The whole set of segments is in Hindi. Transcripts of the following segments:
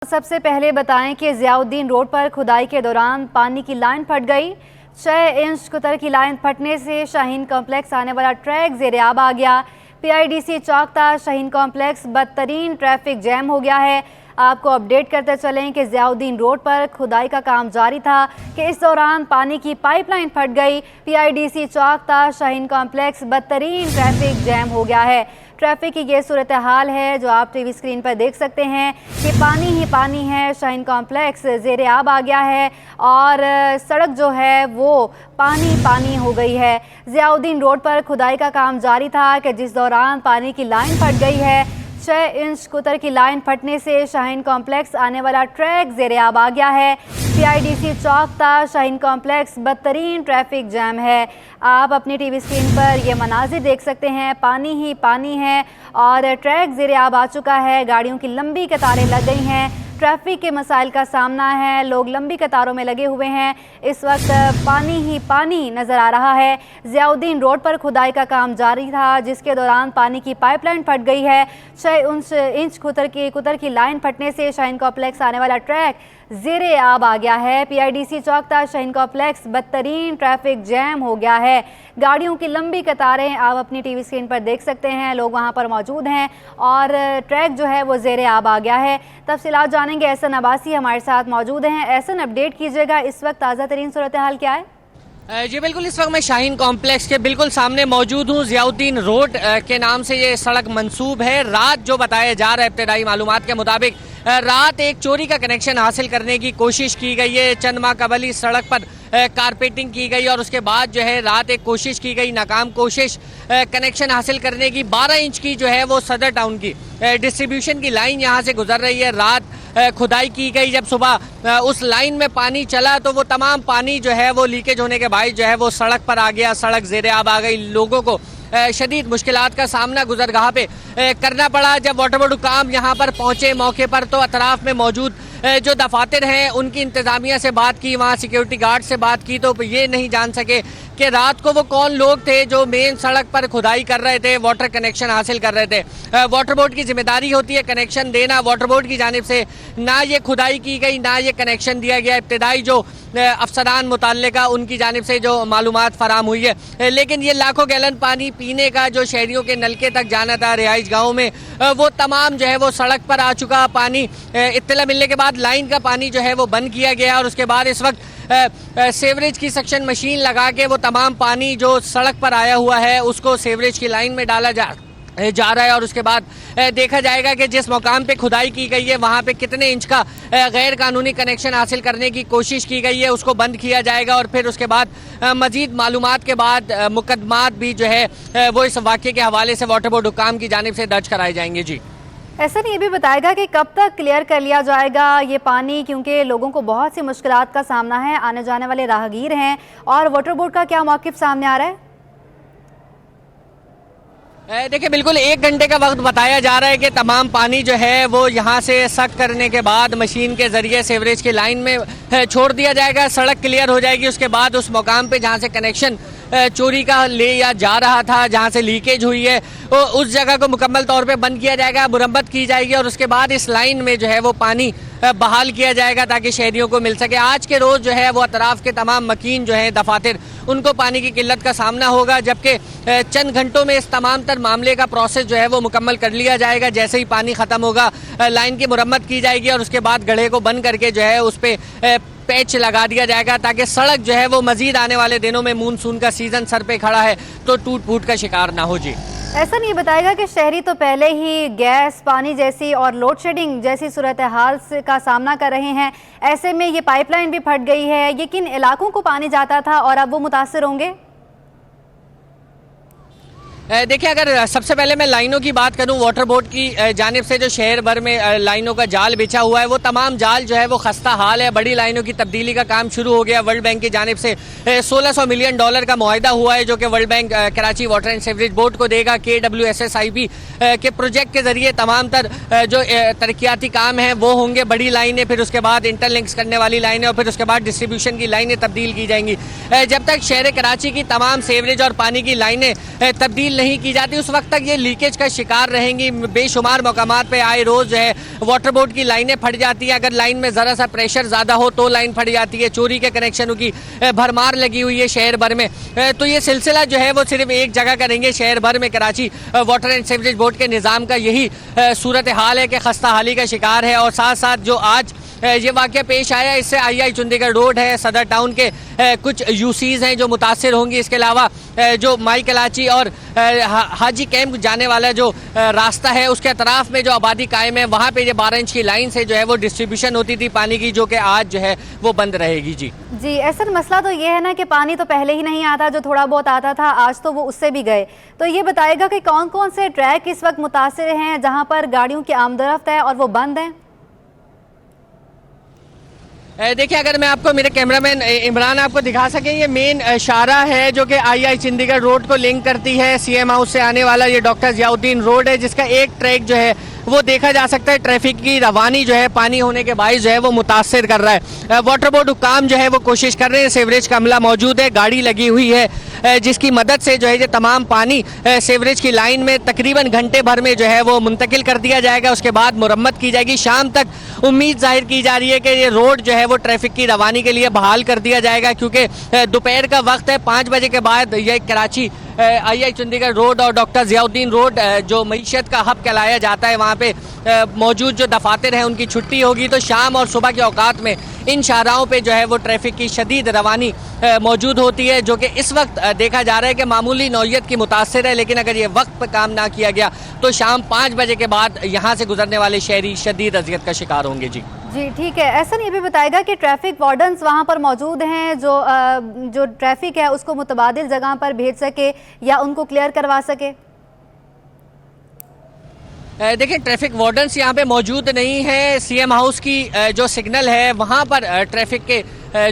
सबसे पहले बताएं कि ज़ियाउद्दीन रोड पर खुदाई के दौरान पानी की लाइन फट गई। 6 इंच कुतर की लाइन फटने से शाहीन कॉम्प्लेक्स आने वाला ट्रैक ज़ेरे-आब आ गया। पीआईडीसी चौक शाहीन कॉम्प्लेक्स बदतरीन ट्रैफिक जैम हो गया है। आपको अपडेट करते चलें कि ज़ियाउद्दीन रोड पर खुदाई का काम जारी था कि इस दौरान पानी की पाइपलाइन फट गई। पीआईडीसी चौक शाहीन कॉम्प्लेक्स बदतरीन ट्रैफिक जैम हो गया है। ट्रैफिक की ये सूरत हाल है जो आप टीवी स्क्रीन पर देख सकते हैं कि पानी ही पानी है। शाहीन कॉम्प्लेक्स ज़ेरे-आब आ गया है और सड़क जो है वो पानी पानी हो गई है। ज़ियाउद्दीन रोड पर खुदाई का काम जारी था कि जिस दौरान पानी की लाइन फट गई है। 6 इंच कुतर की लाइन फटने से शाहीन कॉम्प्लेक्स आने वाला ट्रैक ज़ेरे-आब आ गया है। पीआईडीसी चौक शाहीन कॉम्प्लेक्स बदतरीन ट्रैफिक जैम है। आप अपनी टीवी स्क्रीन पर ये मनाजिर देख सकते हैं, पानी ही पानी है और ट्रैक ज़ेरे-आब आ चुका है। गाड़ियों की लंबी कतारें लग गई हैं। ट्रैफिक के मसाइल का सामना है, लोग लंबी कतारों में लगे हुए हैं। इस वक्त पानी ही पानी नज़र आ रहा है। ज़ियाउद्दीन रोड पर खुदाई का काम जारी था जिसके दौरान पानी की पाइपलाइन फट गई है। 6 इंच कुतर की लाइन फटने से शाहीन कॉम्प्लेक्स आने वाला ट्रैक ज़ेरे-आब आ गया है। पीआईडीसी चौक शाहीन कॉम्प्लेक्स बदतरीन ट्रैफिक जैम हो गया है। गाड़ियों की लंबी कतारें आप अपनी टीवी स्क्रीन पर देख सकते हैं। लोग वहां पर मौजूद हैं और ट्रैक जो है वो ज़ेरे-आब आ गया है। तफसीलात जानेंगे, एहसन अब्बासी हमारे साथ मौजूद हैं। एहसन, अपडेट कीजिएगा, इस वक्त ताज़ा तरीन सूरत हाल क्या है? जी बिल्कुल, इस वक्त मैं शाहीन कॉम्प्लेक्स के बिल्कुल सामने मौजूद हूँ। ज़ियाउद्दीन रोड के नाम से ये सड़क मंसूब है। रात जो बताया जा रहा है इब्तिदाई मालूमात के मुताबिक रात एक चोरी का कनेक्शन हासिल करने की कोशिश की गई है। चंद माह कबल इस सड़क पर कारपेटिंग की गई और उसके बाद जो है रात एक कोशिश की गई, नाकाम कोशिश, कनेक्शन हासिल करने की। 12 इंच की जो है वो सदर टाउन की डिस्ट्रीब्यूशन की लाइन यहाँ से गुजर रही है। रात खुदाई की गई, जब सुबह उस लाइन में पानी चला तो वो तमाम पानी जो है वो लीकेज होने के बाद जो है वो सड़क पर आ गया। सड़क ज़ेरे-आब आ गई। लोगों को शदीद मुश्किलात का सामना गुजरगाह पे करना पड़ा। जब वाटर बोर्ड हुकाम यहाँ पर पहुँचे मौके पर तो अतराफ में मौजूद जो दफातर हैं उनकी इंतज़ामिया से बात की, वहाँ सिक्योरिटी गार्ड से बात की तो ये नहीं जान सके कि रात को वो कौन लोग थे जो मेन सड़क पर खुदाई कर रहे थे, वाटर कनेक्शन हासिल कर रहे थे। वाटर बोर्ड की जिम्मेदारी होती है कनेक्शन देना। वाटर बोर्ड की जानिब से ना ये खुदाई की गई, ना ये कनेक्शन दिया गया। इब्तिदाई जो अफसरान मुतल्लिका उनकी जानिब से जो मालूमात फराम हुई है, लेकिन ये लाखों गैलन पानी पीने का जो शहरियों के नलके तक जाना था रिहाइश गाँव में, वो तमाम जो है वो सड़क पर आ चुका पानी। इत्तला मिलने के बाद लाइन का पानी जो है वो बंद किया गया और उसके बाद इस वक्त सेवरेज की सक्शन मशीन लगा के वो तमाम पानी जो सड़क पर आया हुआ है उसको सेवरेज की लाइन में डाला जा रहा है और उसके बाद देखा जाएगा कि जिस मुकाम पे खुदाई की गई है वहाँ पे कितने इंच का गैर कानूनी कनेक्शन हासिल करने की कोशिश की गई है उसको बंद किया जाएगा और फिर उसके बाद मजीद मालूमात के बाद मुकदमात भी जो है वो इस वाक़े के हवाले से वाटर बोर्ड हुकाम की जानिब से दर्ज कराए जाएंगे। जी ऐसा नहीं, ये भी बताएगा कि कब तक क्लियर कर लिया जाएगा ये पानी, क्योंकि लोगों को बहुत सी मुश्किलात का सामना है, आने जाने वाले राहगीर हैं, और वाटर बोर्ड का क्या मौक़िफ़ सामने आ रहा है? देखिए बिल्कुल 1 घंटे का वक्त बताया जा रहा है कि तमाम पानी जो है वो यहाँ से सक करने के बाद मशीन के ज़रिए सेवरेज की लाइन में छोड़ दिया जाएगा। सड़क क्लियर हो जाएगी। उसके बाद उस मुकाम पे जहाँ से कनेक्शन चोरी का ले या जा रहा था, जहाँ से लीकेज हुई है, उस जगह को मुकम्मल तौर पे बंद किया जाएगा, मुरम्मत की जाएगी और उसके बाद इस लाइन में जो है वो पानी बहाल किया जाएगा ताकि शहरियों को मिल सके। आज के रोज़ जो है वो अतराफ़ के तमाम मकीन जो है दफातर उनको पानी की किल्लत का सामना होगा, जबकि चंद घंटों में इस तमाम तर मामले का प्रोसेस जो है वो मुकम्मल कर लिया जाएगा। जैसे ही पानी ख़त्म होगा लाइन की मुरम्मत की जाएगी और उसके बाद गड्ढे को बंद करके जो है उस पर पैच लगा दिया जाएगा ताकि सड़क जो है वो मजीद आने वाले दिनों में मानसून का सीज़न सर पे खड़ा है तो टूट फूट का शिकार ना हो। जी ऐसा नहीं बताएगा कि शहरी तो पहले ही गैस, पानी जैसी और लोड शेडिंग जैसी सूरत हाल का सामना कर रहे हैं, ऐसे में ये पाइपलाइन भी फट गई है, ये किन इलाकों को पानी जाता था और अब वो मुतासिर होंगे? देखिए अगर सबसे पहले मैं लाइनों की बात करूं, वाटर बोर्ड की जानिब से जो शहर भर में लाइनों का जाल बिछा हुआ है वो तमाम जाल जो है वो खस्ता हाल है। बड़ी लाइनों की तब्दीली का काम शुरू हो गया। वर्ल्ड बैंक की जानिब से $1600 मिलियन का मुआहदा हुआ है जो कि world bank Karachi water and sewerage board को देगा। KWSSIB के प्रोजेक्ट के जरिए तमाम तर जो तरक्याती काम हैं वो होंगे। बड़ी लाइनें, फिर उसके बाद इंटरलिंक्स करने वाली लाइनें और फिर उसके बाद डिस्ट्रीब्यूशन की लाइनें तब्दील की जाएंगी। जब तक शहर कराची की तमाम सीवरेज और पानी की लाइनें तब्दील नहीं की जाती उस वक्त तक ये लीकेज का शिकार रहेंगी। बेशुमार मकामात पे आए रोज जो है वाटर बोर्ड की लाइनें फट जाती है। अगर लाइन में ज़रा सा प्रेशर ज़्यादा हो तो लाइन फट जाती है। चोरी के कनेक्शनों की भरमार लगी हुई है शहर भर में। तो ये सिलसिला जो है वो सिर्फ एक जगह का नहीं है, शहर भर में Karachi water and sewerage board के निज़ाम का यही सूरत हाल है कि खस्ता हाली का शिकार है। और साथ साथ जो आज ये वाक़या पेश आया, इससे आई चंडीगढ़ रोड है, सदर टाउन के कुछ यूसीज हैं जो मुतासिर होंगी। इसके अलावा जो माई कलाची और हाजी कैंप जाने वाला जो रास्ता है उसके अतराफ में जो आबादी कायम है वहाँ पे ये 12 इंच की लाइन से जो है वो डिस्ट्रीब्यूशन होती थी पानी की, जो कि आज जो है वो बंद रहेगी। जी ऐसा मसला तो ये है ना कि पानी तो पहले ही नहीं आता, जो थोड़ा बहुत आता था आज तो वो उससे भी गए। तो ये बताएगा कि कौन कौन से ट्रैक इस वक्त मुतासिर हैं जहाँ पर गाड़ियों की आमदरफ्त है और वो बंद हैं? देखिए, अगर मैं आपको, मेरे कैमरामैन इमरान आपको दिखा सकें, ये मेन शाहरा है जो कि आई चंडीगढ़ रोड को लिंक करती है। सीएम हाउस से आने वाला ये डॉक्टर ज़ियाउद्दीन रोड है, जिसका एक ट्रैक जो है वो देखा जा सकता है ट्रैफिक की रवानी जो है पानी होने के बाइस जो है वो मुतासिर कर रहा है। वाटर बोर्ड हुक्काम जो है वो कोशिश कर रहे हैं, सीवरेज का अमला मौजूद है, गाड़ी लगी हुई है जिसकी मदद से जो है ये तमाम पानी सीवरेज की लाइन में तकरीबन घंटे भर में जो है वो मुंतकिल कर दिया जाएगा। उसके बाद मुरम्मत की जाएगी। शाम तक उम्मीद जाहिर की जा रही है कि ये रोड जो है वो ट्रैफिक की रवानी के लिए बहाल कर दिया जाएगा, क्योंकि दोपहर का वक्त है। 5 बजे के बाद ये कराची आई चंडीगढ़ रोड और डॉक्टर ज़ियाउद्दीन रोड जो मईशत का हब कहलाया जाता है, वहाँ पे मौजूद जो दफातर हैं उनकी छुट्टी होगी। तो शाम और सुबह के औकात में इन शाहराओं पे जो है वो ट्रैफिक की शदीद रवानी मौजूद होती है, जो कि इस वक्त देखा जा रहा है कि मामूली नौयत की मुतासिर है। लेकिन अगर ये वक्त पर काम ना किया गया तो शाम 5 बजे के बाद यहाँ से गुजरने वाले शहरी शदीद अजियत का शिकार होंगे। जी ठीक है। ऐसा ये भी बताएगा कि ट्रैफिक वार्डन्स वहाँ पर मौजूद हैं जो ट्रैफिक है उसको मुतबादिल जगह पर भेज सके या उनको क्लियर करवा सके? देखिए, ट्रैफिक वार्डन्स यहाँ पे मौजूद नहीं है। सीएम हाउस की जो सिग्नल है वहाँ पर ट्रैफिक के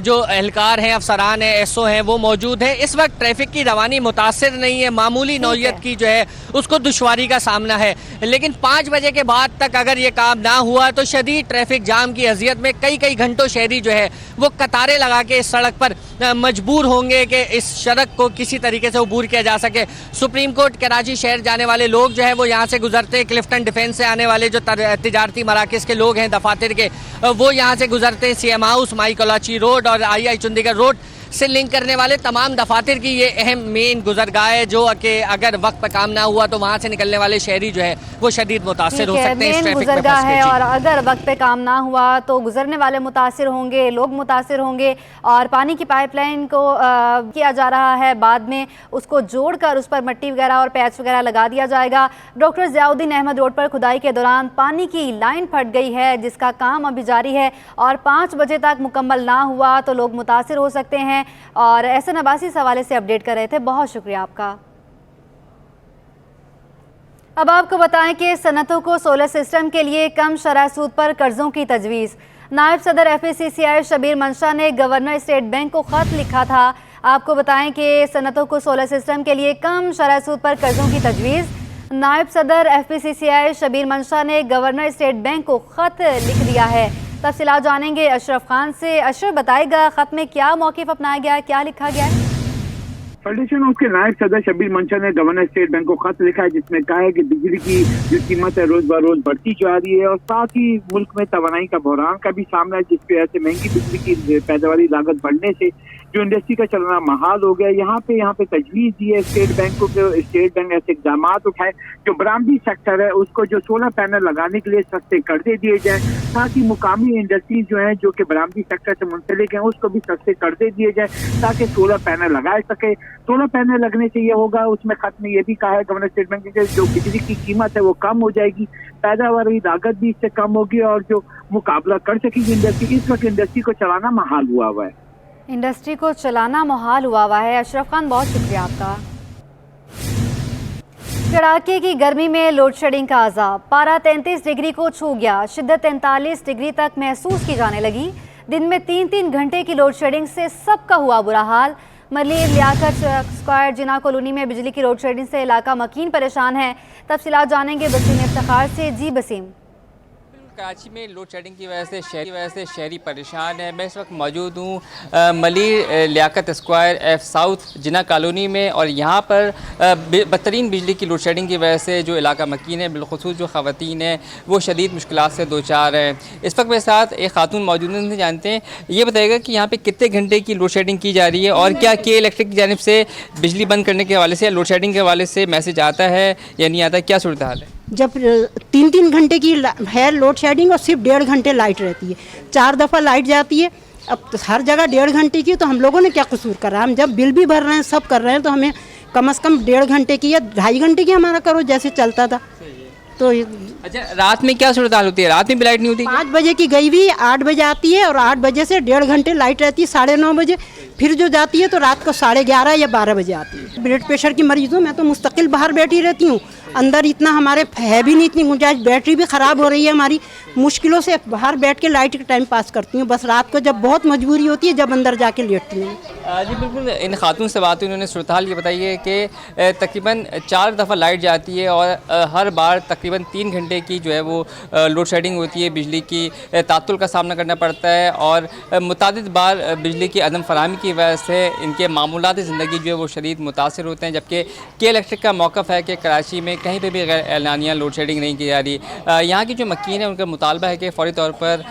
जो एहलकार हैं, अफसरान हैं, एसओ हैं, वो मौजूद है। इस वक्त ट्रैफिक की रवानी मुतासिर नहीं है, मामूली नौयत की जो है उसको दुश्वारी का सामना है। लेकिन 5 बजे के बाद तक अगर ये काम ना हुआ तो शदीद ट्रैफिक जाम की अजियत में कई घंटों शहरी जो है वो कतारें लगा के इस सड़क पर मजबूर होंगे कि इस सड़क को किसी तरीके से अबूर किया जा सके। सुप्रीम कोर्ट कराची शहर जाने वाले लोग जो है वो यहाँ से गुजरते, क्लिफ्टन डिफेंस से आने वाले जो तिजारती मराकज़ के लोग हैं, दफातर के, वो यहाँ से गुजरते। सीएम हाउस, माई कलाची रोड और आई चंडीगढ़ रोड से लिंक करने वाले तमाम दफातर की ये अहम मेन गुजरगाह है, जो कि अगर वक्त पर काम ना हुआ तो वहाँ से निकलने वाले शहरी जो है वो शदीद मुतासिर हो सकते हैं इस ट्रैफिक में फंस के। और अगर वक्त पे काम ना हुआ तो गुजरने वाले मुतासिर होंगे, लोग मुतासिर होंगे। और पानी की पाइपलाइन को किया जा रहा है, बाद में उसको जोड़कर उस पर मट्टी वगैरह और पैच वगैरह लगा दिया जाएगा। डॉक्टर ज़ियाउद्दीन अहमद रोड पर खुदाई के दौरान पानी की लाइन फट गई है, जिसका काम अभी जारी है और 5 बजे तक मुकम्मल ना हुआ तो लोग मुतासिर हो सकते हैं। और एहसन अब्बासी इस हवाले से अपडेट कर रहे थे, बहुत शुक्रिया आपका। अब आपको बताएं कि सनतों को सोलर सिस्टम के लिए कम शरह सूद पर कर्जों की तजवीज़। नायब सदर FACCI शबीर मंशा ने गवर्नर स्टेट बैंक को खत लिखा था। आपको बताएं कि सनतों को सोलर सिस्टम के लिए कम शरह सूद पर कर्जों की तजवीज़। नायब सदर FACCI शबीर मंशा ने गवर्नर स्टेट बैंक को खत लिख दिया है। तफसीलात जानेंगे अशरफ खान से। अशरफ, बताएगा खत में क्या मौक़िफ़ अपनाया गया है, क्या लिखा गया है? फेडरेशन हाउस के नायब सदर शबीर मंशा ने गवर्नर स्टेट बैंक को खत लिखा है, जिसमें कहा है कि बिजली की जो कीमत है रोज ब रोज बढ़ती जा रही है और साथ ही मुल्क में तवानाई का बहरान का भी सामना है, जिसकी वजह से महंगी बिजली की पैदावारी लागत बढ़ने से जो इंडस्ट्री का चलना महाल हो गया। यहाँ पे तजवीज़ दी है स्टेट बैंक को कि स्टेट बैंक ऐसे इकदाम उठाए जो बरामदी सेक्टर है उसको जो सोलर पैनल लगाने के लिए सस्ते कर्जे दिए जाए, साथ ही मुकामी इंडस्ट्रीज जो है जो कि बरामदी सेक्टर से मुंसलिक हैं उसको भी सस्ते कर्जे दिए जाए ताकि सोलर पैनल लगाए सके। सोलर पैनल लगने से ये होगा, उसमें खत में ये भी कहा है गवर्नर स्टेट बैंक के जो बिजली की कीमत है वो कम हो जाएगी, पैदावारी लागत भी इससे कम होगी और जो मुकाबला कर सकेगी इंडस्ट्री। इस वक्त इंडस्ट्री को चलाना महाल हुआ है, इंडस्ट्री को चलाना मुहाल हुआ है। अशरफ खान, बहुत शुक्रिया आपका। कड़ाके की गर्मी में लोड शेडिंग का अजाब, पारा 33 डिग्री को छू गया, शिद्दत 43 डिग्री तक महसूस की जाने लगी। दिन में 3-3 घंटे की लोड शेडिंग से सबका हुआ बुरा हाल। मलिर लियाकत स्क्वायर जिना कॉलोनी में बिजली की लोड शेडिंग से इलाका मकीन परेशान है। तफसीलात जानेंगे बसीम इफ्तिखार से। जी बसीम। कराची में लोड शेडिंग की वजह से शहरी परेशान है। मैं इस वक्त मौजूद हूँ Malir Liaquat square F south Jinnah colony में, और यहाँ पर बदतरीन बिजली की लोड शेडिंग की वजह से जो इलाका मकीन है, बिलखुसूस जो ख़वातीन हैं वो शदीद मुश्किलात से दो चार हैं। इस वक्त मेरे साथ एक खातून मौजूद हैं, जानते हैं, ये बताइएगा कि यहाँ पे कितने घंटे की लोड शेडिंग की जा रही है और क्या के इलेक्ट्रिक की जानिब से बिजली बंद करने के हवाले से या लोड शेडिंग के हवाले से मैसेज आता है या नहीं आता, क्या सूरत हाल है? जब 3-3 घंटे की है लोड शेडिंग और सिर्फ 1.5 घंटे लाइट रहती है, 4 दफ़ा लाइट जाती है। अब तो हर जगह 1.5 घंटे की, तो हम लोगों ने क्या कसूर करा? हम जब बिल भी भर रहे हैं, सब कर रहे हैं, तो हमें कम से कम 1.5 घंटे की या 2.5 घंटे की हमारा करो जैसे चलता था। तो अच्छा, रात में क्या सूरत हाल होती है? रात में भी लाइट नहीं होती? 5 बजे की गई हुई 8 बजे आती है, और 8 बजे से 1.5 घंटे लाइट रहती है, 9:30 बजे फिर जो जाती है तो रात को 11:30 या 12 बजे आती है। ब्लड प्रेशर की मरीज हूँ मैं, तो मुस्तकिल बाहर बैठी रहती हूँ। अंदर इतना हमारे है भी नहीं इतनी गुंजाइश, बैटरी भी ख़राब हो रही है हमारी, मुश्किलों से बाहर बैठ के लाइट का टाइम पास करती हूँ। बस रात को जब बहुत मजबूरी होती है, जब अंदर जाके लेटती हूँ। जी बिल्कुल, इन खातून से बात हुई, उन्होंने सूरत हाल ये बताई है कि तकरीबन 4 दफ़ा लाइट जाती है और हर बार तकरीबन 3 घंटे की जो है वो लोड शेडिंग होती है, बिजली की तातुल का सामना करना पड़ता है, और मुतादिद बार बिजली की अदम फराहमी की वजह से इनके मामूलाती ज़िंदगी जो है वो शदीद मुतासर होते हैं। जबकि के इलेक्ट्रिक का मौक़िफ़ है कि कराची में कहीं पे भी गैर एलानिया लोड शेडिंग नहीं की जा रही। यहाँ की जो मकीन है उनका मुतालबा है कि फ़ौरी तौर पर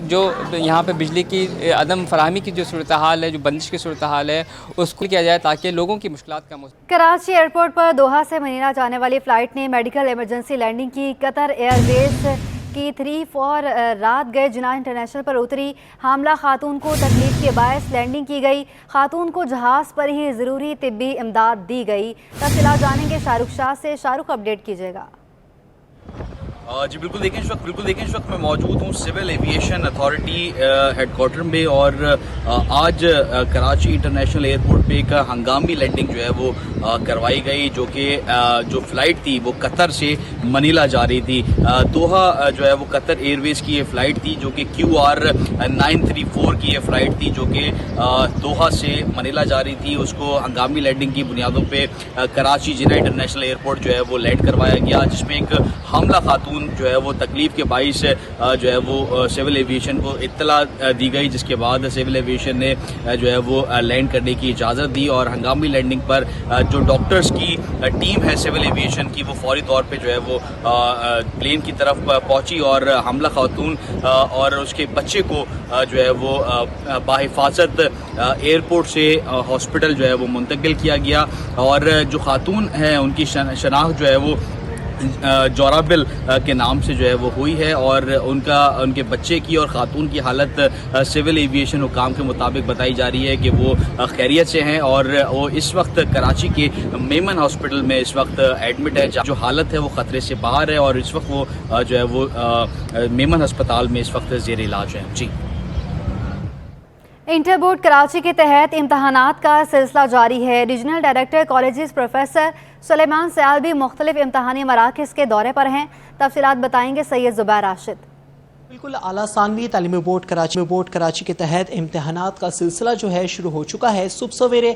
जो यहाँ पे बिजली की अदम फराहमी की जो सूरत हाल है, जो बंदिश की सूरत हाल है, उसको किया जाए ताकि लोगों की मुश्किलात कम हो। कराची एयरपोर्ट पर दोहा से मनीला जाने वाली फ़्लाइट ने मेडिकल इमरजेंसी लैंडिंग की। कतर एयरवेज की 3-4 रात गए जिना इंटरनेशनल पर उतरी। हामला खातून को तकलीफ के बायस लैंडिंग की गई। खातून को जहाज़ पर ही ज़रूरी तिब्बी इमदाद दी गई। तफसीलात जानेंगे शाहरुख शाह से। शाहरुख, अपडेट कीजिएगा। जी बिल्कुल देखें, इस वक्त मैं मौजूद हूँ सिविल एविएशन अथॉरिटी हेडक्वार्टर में, और आज कराची इंटरनेशनल एयरपोर्ट पे एक हंगामी लैंडिंग जो है वो करवाई गई, जो कि जो फ़्लाइट थी वो कतर से मनीला जा रही थी। दोहा जो है वो कतर एयरवेज की ये फ़्लाइट थी, जो कि QR 934 की ये फ़्लाइट थी, जो कि दोहा से मनीला जा रही थी। उसको हंगामी लैंडिंग की बुनियादों पर कराची जिना इंटरनेशनल एयरपोर्ट जो है वो लैंड करवाया गया, जिसमें एक हमला खातून जो है वो तकलीफ के बाइस जो है वो सिविल एविएशन को इत्तला दी गई, जिसके बाद सिविल एविएशन ने जो है वो लैंड करने की इजाज़त दी। और हंगामी लैंडिंग पर जो डॉक्टर्स की टीम है सिविल एविएशन की, वो फौरी तौर पे जो है वो प्लेन की तरफ पहुंची, और हमला खातून और उसके बच्चे को जो है वो बाहिफाजत एयरपोर्ट से हॉस्पिटल जो है वो मुंतकिल किया गया। और जो खातून है उनकी शनाख्त जो है वो जोराबिल के नाम से जो है वो हुई है, और उनके बच्चे की और ख़ातून की हालत सिविल एविएशन हुकाम के मुताबिक बताई जा रही है कि वो खैरियत से हैं, और वो इस वक्त कराची के मेमन हॉस्पिटल में इस वक्त एडमिट है। जो हालत है वो ख़तरे से बाहर है, और इस वक्त वो जो है वो मेमन अस्पताल में इस वक्त ज़ेर इलाज है। जी, इंटर बोर्ड कराची के तहत इम्तहानात का सिलसिला जारी है। Regional director colleges professor Suleman Sayal भी मुख्तलिफ इम्तहानी मराकज़ के दौरे पर हैं। तफसीलात बताएंगे सैयद ज़ुबैर राशिद। बिल्कुल, आला सानवी तालीमी बोर्ड कराची के तहत इम्तहानात का सिलसिला जो है शुरू हो चुका है। सुबह सवेरे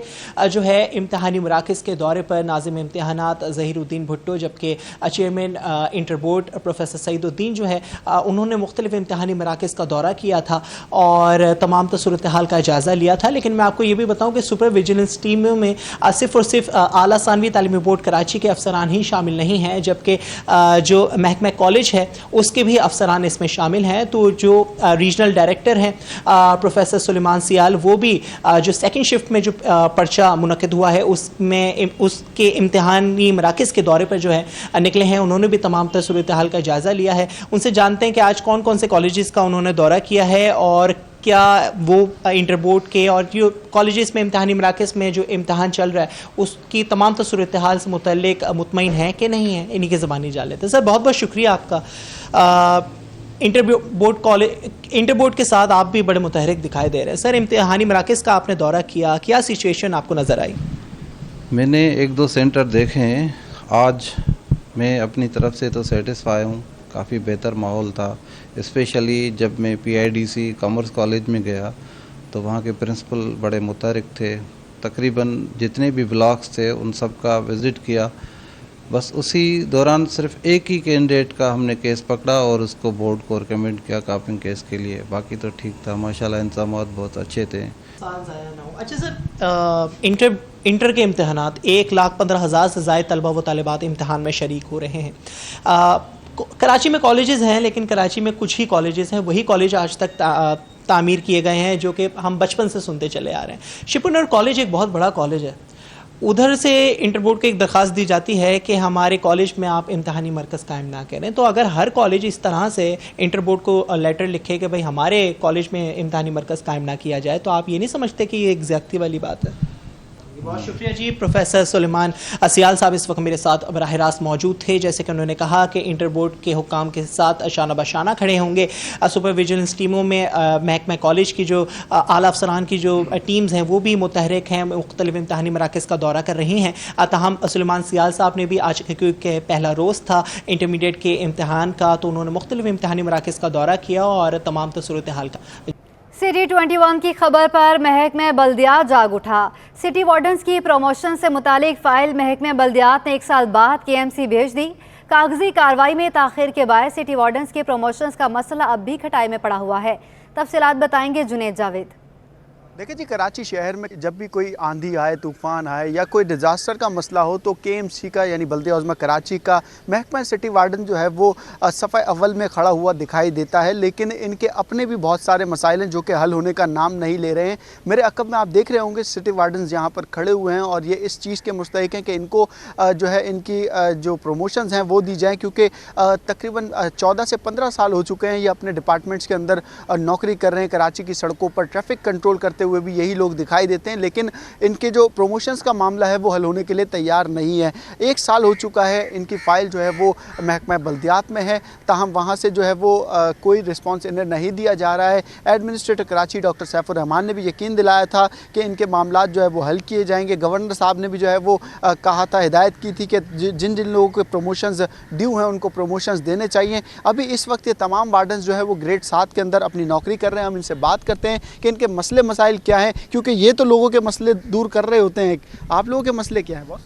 जो है इम्तहानी मराकज़ के दौरे पर नाज़िम इम्तहानात ज़हीरुद्दीन भुट्टो, जबकि chairman inter board professor Saeeduddin जो है उन्होंने मुख्तलिफ इम्तहानी मराकज़ का दौरा किया था और तमाम सूरत हाल का जायज़ा लिया था। लेकिन मैं आपको ये भी बताऊँ कि सुपर विजिलेंस टीमों में सिर्फ और सिर्फ आला सानवी तालीमी बोर्ड कराची के अफसरान ही शामिल नहीं हैं, जबकि जो महकमा कॉलेज है उसके भी अफसरान इसमें शामिल हैं। तो जो रीजनल डायरेक्टर हैं प्रोफेसर सुलेमान सियाल, वो भी जो सेकंड शिफ्ट में जो पर्चा मुनक़िद हुआ है उसमें उसके इम्तिहानी मराकज़ के दौरे पर जो है निकले हैं। उन्होंने भी तमाम सूरत हाल का जायज़ा लिया है। उनसे जानते हैं कि आज कौन कौन से कॉलेजेस का उन्होंने दौरा किया है और क्या वो इंटर बोर्ड के और जो कॉलेजेस में इम्तहानी मराकज़ में जो इम्तहान चल रहा है उसकी तमाम सूरत हाल से मुतल्लिक मुतमईन है कि नहीं है। इन्हीं के ज़बानी जान लेते हैं। सर, बहुत बहुत शुक्रिया आपका। इंटर बोर्ड के साथ आप भी बड़े मुतहरिक दिखाई दे रहे हैं। सर, इम्तिहानी मराकज़ का आपने दौरा किया, क्या सिचुएशन आपको नज़र आई? मैंने 1-2 सेंटर देखे हैं। आज मैं अपनी तरफ से तो सेटिस्फाई हूँ, काफ़ी बेहतर माहौल था। स्पेशली जब मैं PIDC कॉमर्स कॉलेज में गया तो वहाँ के प्रिंसिपल बड़े मुतहरिक थे। तकरीबन जितने भी ब्लॉक्स थे उन सब का विज़िट किया बस उसी दौरान सिर्फ एक ही कैंडिडेट का हमने केस पकड़ा और उसको बोर्ड को रिकमेंड किया कापिंग केस के लिए, बाकी तो ठीक था माशाल्लाह, इंतजाम बहुत अच्छे थे। अच्छा सर, इंटर के इम्तहानात 1,15,000 से ज़ायद तलबा व तालिबात इम्तहान में शरीक हो रहे हैं। कराची में कॉलेजेस हैं, लेकिन कराची में कुछ ही कॉलेजेस हैं, वही कॉलेज आज तक तामीर किए गए हैं जो कि हम बचपन से सुनते चले आ रहे हैं। शिपनर कॉलेज एक बहुत बड़ा कॉलेज है, उधर से इंटर बोर्ड को एक दरख्वास्त दी जाती है कि हमारे कॉलेज में आप इम्तहानी मरकज़ कायम ना करें। तो अगर हर कॉलेज इस तरह से इंटर बोर्ड को लेटर लिखे कि भाई हमारे कॉलेज में इम्तहानी मरकज़ कायम ना किया जाए, तो आप ये नहीं समझते कि ये एक ज़्यादती वाली बात है? बहुत शुक्रिया जी। प्रोफेसर सुलेमान असियाल साहब इस वक्त मेरे साथ बराह रास्त मौजूद थे। जैसे कि उन्होंने कहा कि इंटर बोर्ड के हुक्काम के साथ शाना बशाना खड़े होंगे। सुपर विजिलेंस टीमों में महकमा कॉलेज की जो आला अफसरान की जो टीम्स हैं वो भी मुतहरिक हैं, मुख्तलिफ इम्तहानी मराकज़ का दौरा कर रही हैं। ताहम सुलेमान असियाल साहब ने भी आज क्योंकि पहला रोज़ था इंटरमीडिएट के इम्तहान का, तो उन्होंने मुख्तलिफ इम्तहानी मराकज़ का दौरा किया और तमाम सूरत हाल का। सिटी 21 की खबर पर महकमे बल्दियात जाग उठा। सिटी वार्डन्स की प्रमोशन से मुतालिक फ़ाइल महकमे बल्दियात ने 1 साल बाद KMC भेज दी। कागजी कार्रवाई में ताख़िर के बाद सिटी वार्डन्स के प्रमोशंस का मसला अब भी खटाई में पड़ा हुआ है। तफसीलात बताएंगे जुनैद जावेद। देखिए जी, कराची शहर में जब भी कोई आंधी आए, तूफ़ान आए या कोई डिज़ास्टर का मसला हो तो KMC का यानी बल्दिया उज़्मा कराची का महकमा सिटी वार्डन जो है वो सफ़े अव्वल में खड़ा हुआ दिखाई देता है, लेकिन इनके अपने भी बहुत सारे मसाइल हैं जो कि हल होने का नाम नहीं ले रहे हैं। मेरे अक़ब में आप देख रहे होंगे सिटी वार्डन यहाँ पर खड़े हुए हैं और ये इस चीज़ के मुस्तहिक हैं कि इनको जो है इनकी जो प्रमोशंस हैं वो दी जाएँ, क्योंकि तकरीबन 14 से 15 साल हो चुके हैं ये अपने डिपार्टमेंट्स के अंदर नौकरी कर रहे हैं। कराची की सड़कों पर ट्रैफिक कंट्रोल करते हुए भी यही लोग दिखाई देते हैं, लेकिन इनके जो प्रमोशंस का मामला है वो हल होने के लिए तैयार नहीं है। 1 साल हो चुका है, इनकी फ़ाइल जो है वो महकमा बल्दियात में है, ताहम वहाँ से जो है वो कोई रिस्पांस इन्हें नहीं दिया जा रहा है। एडमिनिस्ट्रेटर कराची डॉक्टर सैफुर रहमान ने भी यकीन दिलाया था कि इनके मामला जो है वो हल किए जाएंगे। गवर्नर साहब ने भी जो है वो कहा था, हिदायत की थी कि जिन जिन लोगों के प्रमोशंस ड्यू हैं उनको प्रमोशंस देने चाहिए। अभी इस वक्त ये तमाम वार्डन्स जो है वो ग्रेड 7 के अंदर अपनी नौकरी कर रहे हैं। हम इनसे बात करते हैं कि इनके मसले मसाइल क्या हैं, क्योंकि ये तो लोगों के मसले दूर कर रहे होते हैं। आप लोगों के मसले क्या हैं बॉस?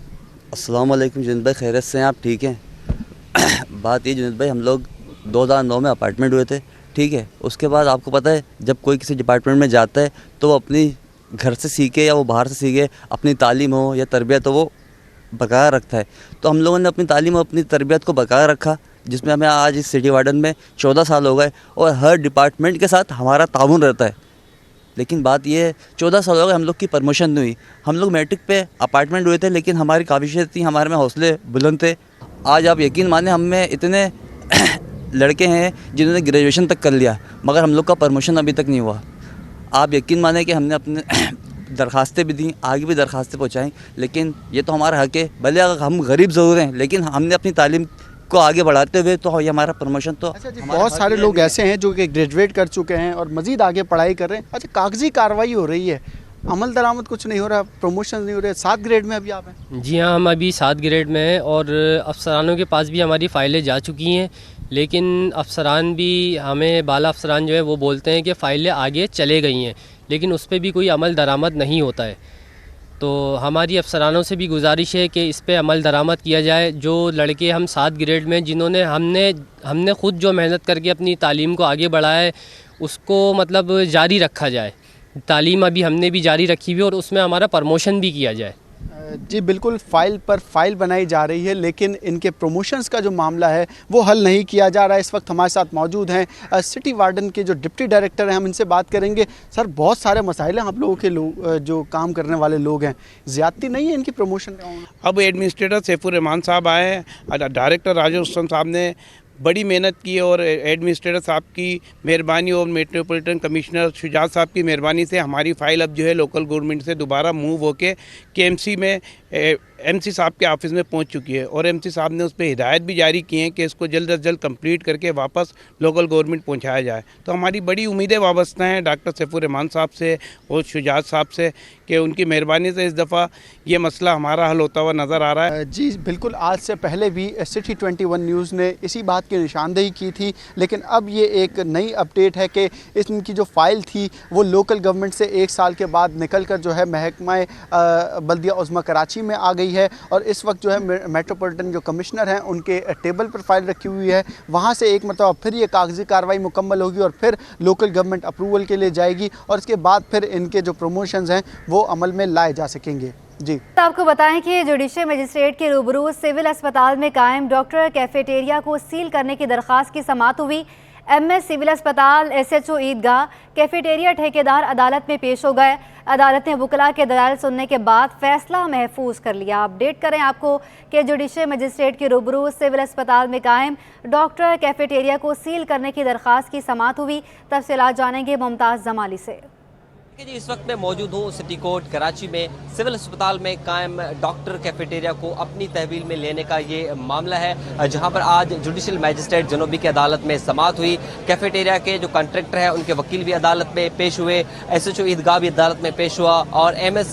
अस्सलाम वालेकुम जुनैद भाई, खैरियत से हैं आप? ठीक हैं। बात ये जुनैद भाई, हम लोग 2009 में अपार्टमेंट हुए थे, ठीक है। उसके बाद आपको पता है जब कोई किसी डिपार्टमेंट में जाता है तो वो अपनी घर से सीखे या वो बाहर से सीखे, अपनी तालीम हो या तरबियत हो वो बरकरार रखता है। तो हम लोगों ने अपनी तालीम और अपनी तरबियत को बरकरार रखा, जिसमें हमें आज इस सिटी वार्डन में 14 साल हो गए और हर डिपार्टमेंट के साथ हमारा ताउन रहता है। लेकिन बात ये है 14 साल हो गए हम लोग की प्रमोशन नहीं हुई। हम लोग मैट्रिक पे अपार्टमेंट हुए थे, लेकिन हमारी काबिलियत थी, हमारे में हौसले बुलंद थे। आज आप यकीन माने हम में इतने लड़के हैं जिन्होंने ग्रेजुएशन तक कर लिया, मगर हम लोग का प्रमोशन अभी तक नहीं हुआ। आप यकीन माने कि हमने अपने दरखास्तें भी दी, आगे भी दरखास्तें पहुँचाएँ, लेकिन ये तो हमारा हक़ है। भले अगर हम गरीब ज़रूर हैं, लेकिन हमने अपनी तालीम को आगे बढ़ाते हुए तो ये हमारा प्रमोशन तो। अच्छा जी, बहुत सारे लोग ऐसे हैं जो कि ग्रेजुएट कर चुके हैं और मज़ीद आगे पढ़ाई कर रहे हैं। अच्छा, कागजी कार्रवाई हो रही है, अमल दरामद कुछ नहीं हो रहा, प्रमोशन नहीं हो रहे। 7 ग्रेड में अभी आप हैं? जी हाँ, हम अभी 7 ग्रेड में हैं और अफसरानों के पास भी हमारी फ़ाइलें जा चुकी हैं, लेकिन अफसरान भी हमें बाला अफसरान जो है वो बोलते हैं कि फ़ाइलें आगे चले गई हैं, लेकिन उस पर भी कोई अमल दरामद नहीं होता है। तो हमारी अफसरानों से भी गुजारिश है कि इस पे अमल दरामद किया जाए। जो लड़के हम 7 ग्रेड में जिन्होंने हमने ख़ुद जो मेहनत करके अपनी तालीम को आगे बढ़ाया है उसको मतलब जारी रखा जाए। तालीम अभी हमने भी जारी रखी हुई और उसमें हमारा प्रमोशन भी किया जाए। जी बिल्कुल, फ़ाइल पर फ़ाइल बनाई जा रही है, लेकिन इनके प्रमोशंस का जो मामला है वो हल नहीं किया जा रहा है। इस वक्त हमारे साथ मौजूद हैं सिटी वार्डन के जो डिप्टी डायरेक्टर हैं, हम इनसे बात करेंगे। सर, बहुत सारे मसाइल हैं आप लोगों के जो काम करने वाले लोग हैं, ज़्यादती नहीं है इनकी प्रमोशन? अब एडमिनिस्ट्रेटर सैफुर रहमान साहब आए हैं, डायरेक्टर राजेश हुसैन साहब ने बड़ी मेहनत की और एडमिनिस्ट्रेटर साहब की मेहरबानी और मेट्रोपॉलिटन कमिश्नर शुजात साहब की मेहरबानी से हमारी फ़ाइल अब जो है लोकल गवर्नमेंट से दोबारा मूव होके KMC में MC साहब के ऑफिस में पहुंच चुकी है और MC साहब ने उस पर हिदायत भी जारी की हैं कि इसको जल्द अज जल्द कंप्लीट करके वापस लोकल गवर्नमेंट पहुंचाया जाए। तो हमारी बड़ी उम्मीदें वाबस्ता हैं डॉक्टर सैफुर रहमान साहब से और शुजात साहब से कि उनकी मेहरबानी से इस दफ़ा ये मसला हमारा हल होता हुआ नज़र आ रहा है। जी बिल्कुल, आज से पहले भी सिटी 21 न्यूज़ ने इसी बात की निशानदेही की थी, लेकिन अब ये एक नई अपडेट है कि इनकी जो फ़ाइल थी वो लोकल गवर्नमेंट से 1 साल के बाद निकल कर जो है महकमा बल्दिया उज़्मा कराची में आ गई है और इस वक्त जो है मेट्रोपॉलिटन जो कमिश्नर हैं उनके टेबल पर फाइल रखी हुई है। वहाँ से एक मरतबा फिर ये कागजी कार्रवाई मुकम्मल होगी और फिर लोकल गवर्नमेंट अप्रूवल के लिए जाएगी और इसके बाद फिर इनके जो प्रमोशंस हैं वो अमल में लाए जा सकेंगे। जी, तो आपको बताएं कि जुडिशल मजिस्ट्रेट के रूबरू सिविल अस्पताल में कायम डॉक्टर कैफेटेरिया को सील करने की दरख्वास्त की समाअत हुई। MS सिविल अस्पताल SHO ईदगाह कैफेटेरिया ठेकेदार अदालत में पेश हो गए। अदालत ने वकला के दलाल सुनने के बाद फैसला महफूज कर लिया। अपडेट करें आपको कि जुडिशल मजिस्ट्रेट के रूबरू सिविल अस्पताल में कायम डॉक्टर कैफेटेरिया को सील करने की दरख्वास्त की समाअत हुई। तफसीलात जानेंगे मुमताज़ जमाली से। जी, इस वक्त मैं मौजूद हूँ सिटी कोर्ट कराची में। सिविल अस्पताल में कायम डॉक्टर कैफेटेरिया को अपनी तहवील में लेने का ये मामला है, जहाँ पर आज जुडिशल मजिस्ट्रेट जनूबी की अदालत में समाअत हुई। कैफेटेरिया के जो कॉन्ट्रैक्टर हैं उनके वकील भी अदालत में पेश हुए, SHO ईदगाह भी अदालत में पेश हुआ और MS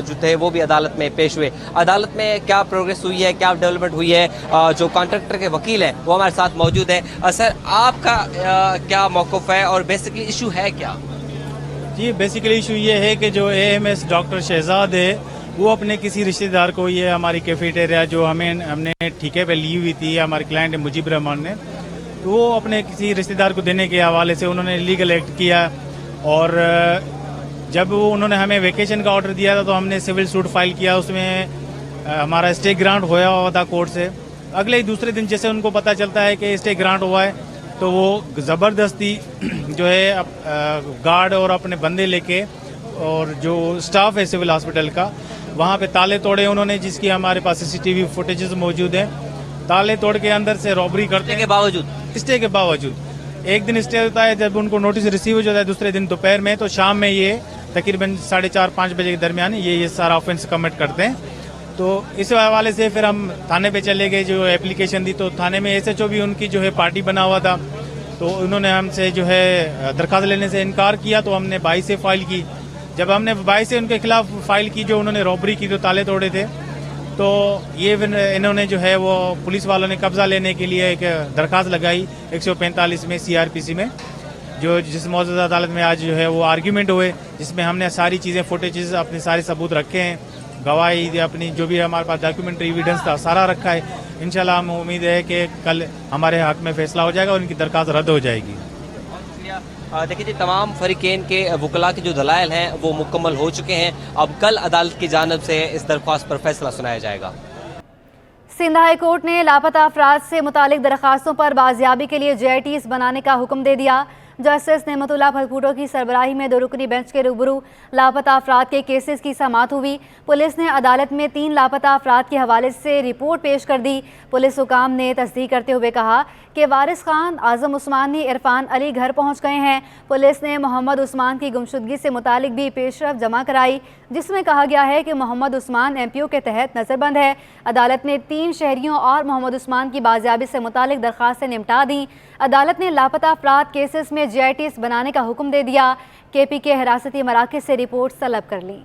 जो थे वो भी अदालत में पेश हुए। अदालत में क्या प्रोग्रेस हुई है, क्या डेवलपमेंट हुई है, जो कॉन्ट्रैक्टर के वकील हैं वो हमारे साथ मौजूद है। सर, आपका क्या मौक़िफ़ है और बेसिकली इशू है क्या? जी, बेसिकली इशू ये है कि जो AMS डॉक्टर शहजाद है वो अपने किसी रिश्तेदार को, ये हमारी कैफेटेरिया जो हमने ठेके पे ली हुई थी हमारे क्लाइंट मुजीब रहमान ने, तो वो अपने किसी रिश्तेदार को देने के हवाले से उन्होंने लीगल एक्ट किया और जब वो उन्होंने हमें वेकेशन का ऑर्डर दिया था तो हमने सिविल सूट फाइल किया। उसमें हमारा स्टे ग्रांट होया हुआ था कोर्ट से। अगले ही दूसरे दिन जैसे उनको पता चलता है कि स्टे ग्रांट हुआ है तो वो ज़बरदस्ती जो है गार्ड और अपने बंदे लेके और जो स्टाफ है सिविल हॉस्पिटल का वहाँ पे ताले तोड़े उन्होंने, जिसकी हमारे पास CCTV फुटेजेस मौजूद हैं। ताले तोड़ के अंदर से रॉबरी करते के बावजूद एक दिन स्टे होता है, जब उनको नोटिस रिसीव हो जाता है दूसरे दिन दोपहर में, तो शाम में ये तकरीबन 4:30-5 बजे के दरमियान ये सारा ऑफेंस कमिट करते हैं। तो इस हवाले से फिर हम थाने पे चले गए, जो एप्लीकेशन दी तो थाने में SHO भी उनकी जो है पार्टी बना हुआ था, तो उन्होंने हमसे जो है दरख्वास्त लेने से इनकार किया। तो हमने 22 से फाइल की। जब हमने 22 से उनके खिलाफ फाइल की, जो उन्होंने रॉबरी की, जो ताले तोड़े थे, तो ये इन्होंने जो है वो पुलिस वालों ने कब्जा लेने के लिए एक दरख्वास्त लगाई 145 में CRPC में, जो जिस मौजूदा अदालत में आज जो है वो आर्ग्यूमेंट हुए, जिसमें हमने सारी चीज़ें फुटेजेस अपने सारे सबूत रखे हैं, गवाही अपनी जो भी हमारे पास डॉक्यूमेंट्री एविडेंस था सारा रखा है। इंशाल्लाह हम उम्मीद है कि कल हमारे हक में फैसला हो जाएगा और उनकी दरख्वास्त रद्द हो जाएगी। देखिए जी, तमाम फरीकेन के वकला के जो दलाइल हैं वो मुकम्मल हो चुके हैं। अब कल अदालत की जानिब से इस दरख्वास्त पर फैसला सुनाया जाएगा। सिंध हाई कोर्ट ने लापता अफराद से मुतालिक दरखास्तों पर बाजियाबी के लिए JITs बनाने का हुक्म दे दिया। जस्टिस नेमतुल्लाह भलभुट्टो की सरबराही में 2 रुकनी बेंच के रूबरू लापता अफराद के केसेस की समाअत हुई। पुलिस ने अदालत में 3 लापता अफराद के हवाले से रिपोर्ट पेश कर दी। पुलिस हुकाम ने तस्दीक करते हुए कहा कि वारिस खान, आज़म उस्मानी, इरफान अली घर पहुंच गए हैं। पुलिस ने मोहम्मद उस्मान की गुमशुदगी से मुतालिक भी पेशरफ जमा कराई, जिसमें कहा गया है कि मोहम्मद उस्मान MPO के तहत नज़रबंद है। अदालत ने 3 शहरियों और मोहम्मद उस्मान की बाजियाबी से मुतालिक दरख्वास्तें निपटा दी। अदालत ने लापता अफराद केसेस में JITs बनाने का हुक्म दे दिया। KP के हिरासती मराकज़ से रिपोर्ट तलब कर ली।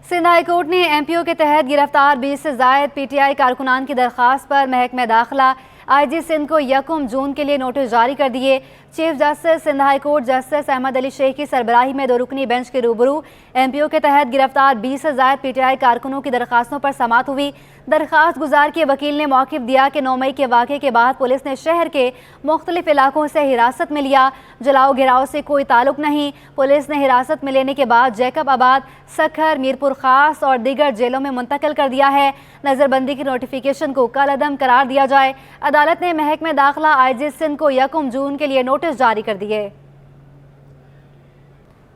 सिंध हाई कोर्ट ने MPO के तहत गिरफ्तार 20 से ज़ायद PTI कारकुनान की दरख्वास्त पर महकमे दाखिला IG सिंध को 1 जून के लिए नोटिस जारी कर दिए। Chief justice Sindh high court justice Ahmed Ali Sheikh की सरबराही में 2 रुकनी बेंच के रूबरू MPO के तहत गिरफ्तार 20 से ज़ायद PTI कारकुनों की दरखास्तों पर समाअत हुई। दरखास्त गुजार के वकील ने मौक़िफ़ दिया कि 9 मई के वाक़े के बाद पुलिस ने शहर के मुख्तलिफ इलाकों से हिरासत में लिया। जलाओ गिराव से कोई ताल्लुक नहीं। पुलिस ने हिरासत में लेने के बाद जैकब आबाद, सखर, मीरपुर खास और दीगर जेलों में मुंतकिल कर दिया है। नज़रबंदी की नोटिफिकेशन को कल अदम करार दिया जाए। अदालत ने महकमे दाखिला IG सिंध को 1 जून के लिए नोटिस जारी कर दिए।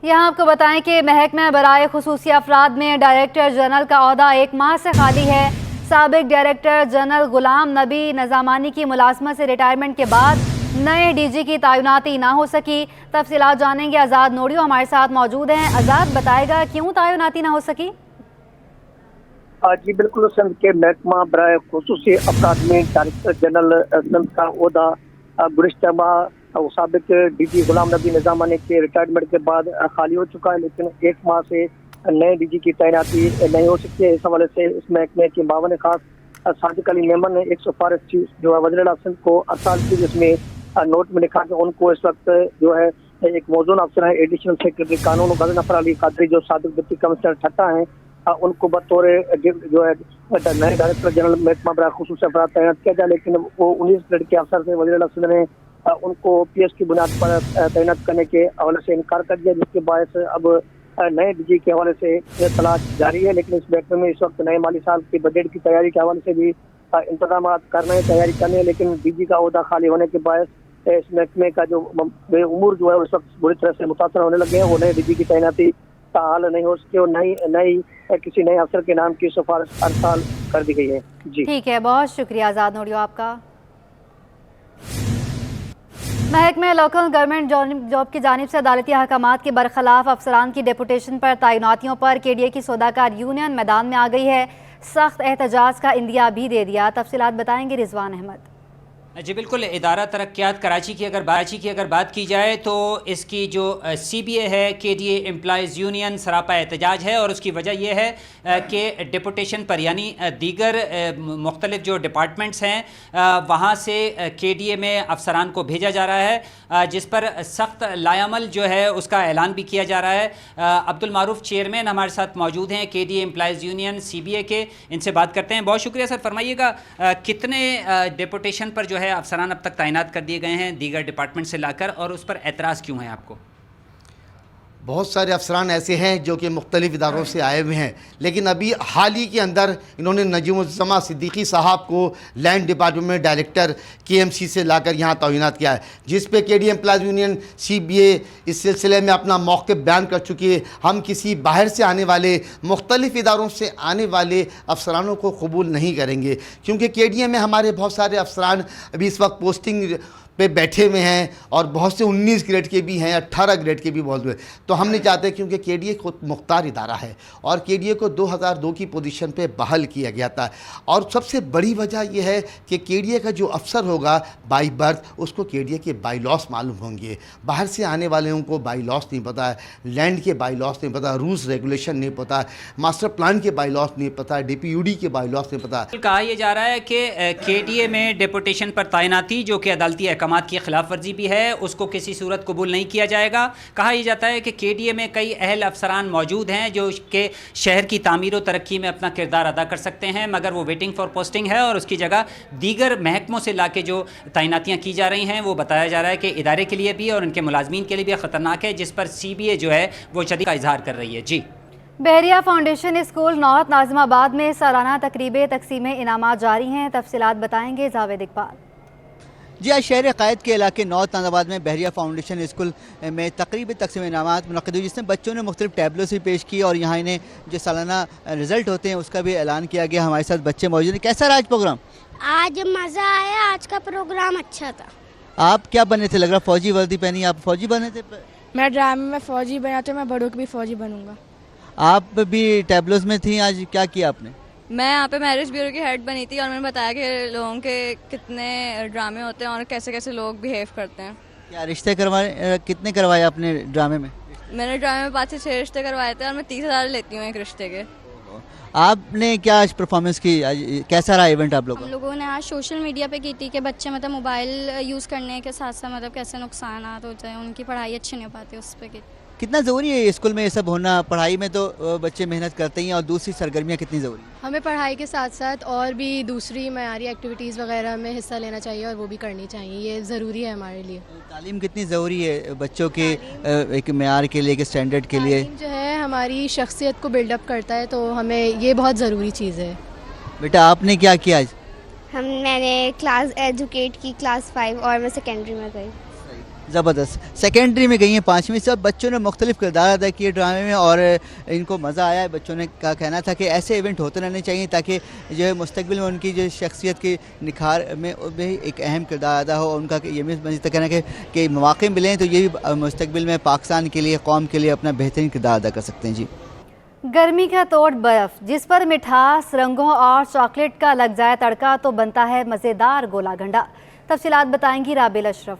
यहाँ आपको बताएं कि महकमा बराए खुसूसी अफराद में डायरेक्टर जनरल का ओहदा 1 माह से खाली है। साबिक डायरेक्टर जनरल गुलाम नबी नज़ामानी की मुलाजमत से रिटायरमेंट के बाद नए DG की तैनाती ना हो सकी। तफसीलात जानेंगे, आज़ाद नोडियो हमारे साथ मौजूद हैं। आज़ाद, बताएगा क्यों तैनाती ना हो सकी? जी बिल्कुल, सिंध के महकमा बराए खुसूसी अफराद में डायरेक्टर जनरल सिंध का ओहदा गुज़िश्ता माह साबिक DG गुलाम नबी निज़ामानी के रिटायरमेंट के बाद खाली हो चुका है, लेकिन 1 माह से नए DG की तैनाती नहीं हो सकती है। इस हवाले से इस महकमे के मावन खास सादिक अली मेमन ने एक सिफारिश जो है वज़ीर-ए-आला सिंध को अरसाल की, जिसमें नोट में लिखा कि उनको इस वक्त जो है एक मौजूद अफसर है एडिशनल सेक्रेटरी कानून गज़नफ़र अली कादरी, जो साबिक डिप्टी कमिश्नर ठट्टा हैं, उनको बतौर जो है नए डायरेक्टर जनरल महकमा बराए खुसूसी अफराद तैनात किया जाए, लेकिन वो 19 ग्रेड के अफसर से वज़ीर आला सिंध ने उनको PS की बुनियाद पर तैनात करने के हवाले से इनकार कर दिया, जिसके बायस अब नए DG के हवाले से तलाश जारी है। लेकिन इस महकमे में इस वक्त नए माली साल की बजट की तैयारी के हवाले से भी इंतजाम करना है, तैयारी करनी है, लेकिन DG का ओहदा खाली होने के बायस इस महकमे का जो उमूर जो है उस वक्त बुरी तरह से मुतासर होने लगे हैं। वो नए DG की तैनाती का हाल नहीं हो सके और नई किसी नए अफसर के नाम की सिफारिश अरसाल कर दी गई है। जी ठीक है, बहुत शुक्रिया आज़ाद नोडियो आपका। महकमे लोकल गवर्नमेंट जॉब की जानिब से अदालती अहकामात के बरखिलाफ अफसरान की डेपुटेशन पर तैनातियों पर KDA की सौदाकार यूनियन मैदान में आ गई है। सख्त एहतजाज का इंदिया भी दे दिया। तफसीलात बताएंगे रिजवान अहमद। जी बिल्कुल, इदारा तरक्यात कराची की अगर बात की जाए तो इसकी जो CBA है, KDA एम्प्लॉयज़ यूनियन, सरापा एहतजाज है और उसकी वजह यह है कि डिपुटेशन पर यानी दीगर मुख्तलिफ जो डिपार्टमेंट्स हैं वहाँ से KDA में अफसरान को भेजा जा रहा है, जिस पर सख्त लायामल जो है उसका ऐलान भी किया जा रहा है। अब्दुल मारूफ चेयरमैन हमारे साथ मौजूद हैं KDA एम्प्लॉयज़ यूनियन CBA के, इनसे बात करते हैं। बहुत शुक्रिया सर। फरमाइएगा कितने डिपुटेशन पर जो है अफसरान अब तक तैनात कर दिए गए हैं दीगर डिपार्टमेंट से लाकर, और उस पर एतराज़ क्यों है आपको? बहुत सारे अफसरान ऐसे हैं जो कि मुख्तलिफ इदारों से आए हुए हैं, लेकिन अभी हाल ही के अंदर इन्होंने नजीमुज़्ज़मा सिद्दीकी साहब को लैंड डिपार्टमेंट में डायरेक्टर KMC से लाकर यहाँ तैनात किया है, जिस पे KDA एम्प्लॉयज़ यूनियन CBA इस सिलसिले में अपना मौक़िफ़ बयान कर चुकी है। हम किसी बाहर से आने वाले मुख्तलिफ इदारों से आने वाले अफसरानों को कबूल नहीं करेंगे, क्योंकि KDA में हमारे बहुत सारे अफसरान अभी इस वक्त पोस्टिंग पे बैठे हुए हैं और बहुत से 19 ग्रेड के भी हैं, 18 ग्रेड के भी बहुत हुए। तो हम नहीं चाहते, क्योंकि KDA खुद मुख्तार इदारा है और KDA को 2002 की पोजीशन पे बहाल किया गया था। और सबसे बड़ी वजह यह है कि KDA का जो अफसर होगा बाई बर्थ, उसको KDA के बाई लॉस मालूम होंगे। बाहर से आने वालों को बाई लॉस नहीं पता है, लैंड के बाई लॉस नहीं पता, रूल्स रेगुलेशन नहीं पता, मास्टर प्लान के बाई लॉस नहीं पता, DPUD के बाई लॉस नहीं पता। कहा यह जा रहा है कि KDA में डिपुटेशन पर तैनाती जो कि अदालती अहकामात की खिलाफ वर्जी भी है, उसको किसी सूरत कबूल नहीं किया जाएगा। कहा यह जाता है कि KDA में कई अहल अफसरान मौजूद हैं जो कि शहर की तामीर और तरक्की में अपना किरदार अदा कर सकते हैं, मगर वो वेटिंग फॉर पोस्टिंग है और उसकी जगह दीगर महकमों से लाके जो तैनातियाँ की जा रही हैं वो बताया जा रहा है कि इदारे के लिए भी और उनके मुलाजमीन के लिए भी ख़तरनाक है, जिस पर CBA जो है वो शदीद का इजहार कर रही है। जी बहरिया फाउंडेशन स्कूल नॉर्थ नाजिमाबाद में सालाना तकरीबें तकसीम इनामात जारी हैं। तफसीलात बताएंगे जावेद इकबाल। जी आज शहर क़ायद के इलाके नॉर्थ नाजिमाबाद में बहरिया फाउंडेशन स्कूल में तकरीब तकसीम इनामात मुनक़िद हुई, जिसमें बच्चों ने मुख्तलिफ टैबलों से पेश की और यहाँ इन्हें जो सालाना रिज़ल्ट होते हैं उसका भी ऐलान किया गया। हमारे साथ बच्चे मौजूद हैं। कैसा रहा आज प्रोग्राम? आज मज़ा आया, आज का प्रोग्राम अच्छा था। आप क्या बने थे? लग रहा फौजी वर्दी पहनी, आप फौजी बने थे? मैं ड्रामे में फौजी बना था, मैं बड़ों की भी फौजी बनूंगा। आप भी टैबलों में थी, आज क्या किया आपने? मैं यहाँ पे मैरिज ब्यूरो की हेड बनी थी और मैंने बताया कि लोगों के कितने ड्रामे होते हैं और कैसे कैसे लोग बिहेव करते हैं। क्या रिश्ते करवाए? कितने करवाए आपने ड्रामे में? मैंने ड्रामे में 5 से 6 रिश्ते करवाए थे और मैं 30,000 लेती हूँ एक रिश्ते के। आपने क्या आज परफॉर्मेंस की? कैसा रहा इवेंट आप लोगों? हम लोगों ने आज सोशल मीडिया पे की थी कि बच्चे मतलब मोबाइल यूज़ करने के साथ साथ मतलब कैसे नुकसान होते हैं, उनकी पढ़ाई अच्छी नहीं हो पाती, उस पर की। कितना ज़रूरी है स्कूल में ये सब होना? पढ़ाई में तो बच्चे मेहनत करते हैं और दूसरी सरगर्मियाँ कितनी ज़रूरी है? हमें पढ़ाई के साथ साथ और भी दूसरी मयारी एक्टिविटीज़ वगैरह में हिस्सा लेना चाहिए और वो भी करनी चाहिए, ये ज़रूरी है हमारे लिए। तालीम कितनी ज़रूरी है बच्चों के एक मेयार के लिए, एक स्टैंडर्ड के लिए? जो है हमारी शख्सियत को बिल्डअप करता है, तो हमें ये बहुत ज़रूरी चीज़ है। बेटा आपने क्या किया आज? मैंने क्लास एजुकेट की क्लास 5 और मैं सेकेंडरी में गई। ज़बरदस्त। सेकेंडरी में गई हैं 5वीं। सब बच्चों ने मुख्तलिफ किरदार अदा किए ड्रामे में और इनको मज़ा आया है। बच्चों ने का कहना था कि ऐसे इवेंट होते रहने चाहिए ताकि जो है मुस्तकबिल में उनकी जो शख्सियत के निखार में भी एक अहम किरदार अदा हो। उनका ये भी मज़ीद कहना है कि मौक़े मिलें तो ये भी मुस्तकबिल में पाकिस्तान के लिए, कौम के लिए अपना बेहतरीन किरदार अदा कर सकते हैं। जी गर्मी का तोड़ बर्फ़, जिस पर मिठास, रंगों और चॉकलेट का लग जाए तड़का तो बनता है मज़ेदार गोला गंडा। तफसीलात बताएंगी राबिल अशरफ।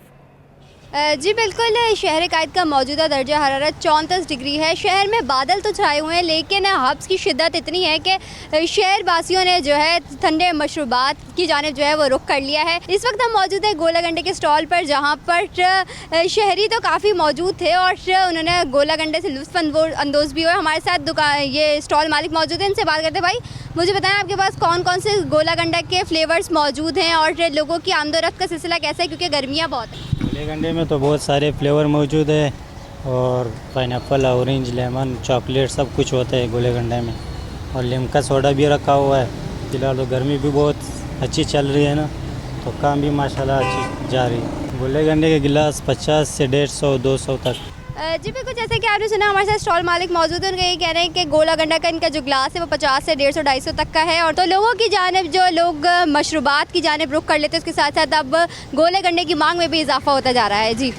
जी बिल्कुल, शहर कायद का मौजूदा दर्जा हरारत 34 डिग्री है। शहर में बादल तो छाए हुए हैं लेकिन हब्स की शिद्दत इतनी है कि शहर वासियों ने जो है ठंडे मशरूबात की जानिब जो है वो रुख कर लिया है। इस वक्त हम मौजूद हैं गोला गंडे के स्टॉल पर, जहाँ पर शहरी तो काफ़ी मौजूद थे और उन्होंने गोला गंडे से लुत्फ़ अंदोज़ भी हुए। हमारे साथ दुकान ये स्टॉल मालिक मौजूद हैं, इनसे बात करते। भाई मुझे बताएं, आपके पास कौन कौन से गोला गंडा के फ्लेवर्स मौजूद हैं और लोगों की आमदोरफ्त का सिलसिला कैसा है, क्योंकि गर्मियाँ बहुत हैं? गोले गंडे में तो बहुत सारे फ्लेवर मौजूद है और पाइनएप्पल, ऑरेंज, लेमन, चॉकलेट सब कुछ होता है गोले गंडे में, और लिमका सोडा भी रखा हुआ है। फिलहाल तो गर्मी भी बहुत अच्छी चल रही है ना, तो काम भी माशाल्लाह अच्छी जा रही है। गोले गंडे के गिलास 50 से 150, 200 तक। जी बिल्कुल, जैसे कि आपने सुना हमारे साथ स्टॉल मालिक मौजूद है, उनका ये कह रहे हैं कि गोला गंडा का इनका जो ग्लास है वो 50 से 150, 250 तक का है। और तो लोगों की जानिब, जो लोग मशरूबात की जानिब रुख कर लेते हैं, उसके साथ साथ अब गोले गंडे की मांग में भी इजाफा होता जा रहा है। जी।